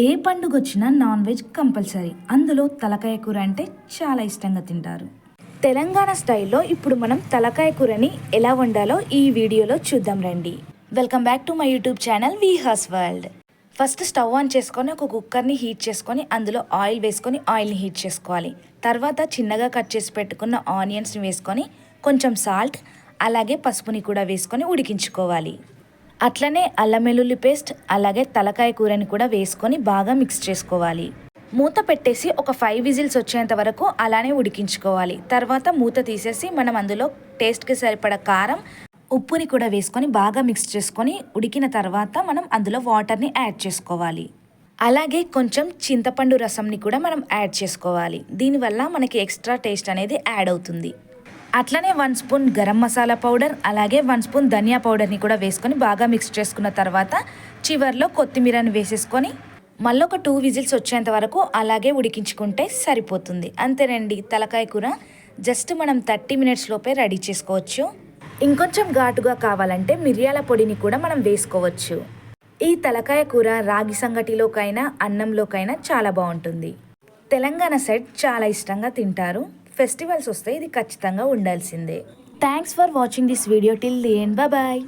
ఏ పండుగ వచ్చినా non veg compulsory. అందులో తలకాయ కూర అంటే చాలా ఇష్టంగా తింటారు. తెలంగాణ స్టైల్లో ఇప్పుడు మనం తలకాయ కూరని ఎలా వండాలో ఈ వీడియోలో చూద్దాం రండి. Welcome back to my YouTube channel వీహాస్ వరల్డ్. ఫస్ట్ స్టవ్ ఆన్ చేసుకొని ఒక కుక్కర్ని హీట్ చేసుకొని అందులో ఆయిల్ వేసుకొని ఆయిల్ని హీట్ చేసుకోవాలి. తర్వాత చిన్నగా కట్ చేసి పెట్టుకున్న ఆనియన్స్ని వేసుకొని కొంచెం సాల్ట్ అలాగే పసుపుని కూడా వేసుకొని ఉడికించుకోవాలి. అట్లనే అల్లం వెల్లుల్లి పేస్ట్ అలాగే తలకాయ కూరని కూడా వేసుకొని బాగా మిక్స్ చేసుకోవాలి. మూత పెట్టేసి ఒక 5 విజిల్స్ వచ్చేంత వరకు అలానే ఉడికించుకోవాలి. తర్వాత మూత తీసేసి మనం అందులో టేస్ట్కి సరిపడ కారం ఉప్పుని కూడా వేసుకొని బాగా మిక్స్ చేసుకొని ఉడికిన తర్వాత మనం అందులో వాటర్ని యాడ్ చేసుకోవాలి. అలాగే కొంచెం చింతపండు రసంని కూడా మనం యాడ్ చేసుకోవాలి. దీనివల్ల మనకి ఎక్స్ట్రా టేస్ట్ అనేది యాడ్ అవుతుంది. అట్లనే 1 స్పూన్ గరం మసాలా పౌడర్ అలాగే 1 స్పూన్ ధనియా పౌడర్ని కూడా వేసుకొని బాగా మిక్స్ చేసుకున్న తర్వాత చివర్లో కొత్తిమీరని వేసేసుకొని మళ్ళీ ఒక 2 విజిల్స్ వచ్చేంత వరకు అలాగే ఉడికించుకుంటే సరిపోతుంది. అంతేనండి, తలకాయ కూర జస్ట్ మనం 30 మినిట్స్ లోపే రెడీ చేసుకోవచ్చు. ఇంకొంచెం ఘాటుగా కావాలంటే మిరియాల పొడిని కూడా మనం వేసుకోవచ్చు. ఈ తలకాయ కూర రాగి సంగటిలోకైనా అన్నంలోకైనా చాలా బాగుంటుంది. తెలంగాణ సైడ్ చాలా ఇష్టంగా తింటారు. ఫెస్టివల్స్ వస్తే ఇది ఖచ్చితంగా ఉండాల్సిందే. Thanks for watching this video till the end. Bye.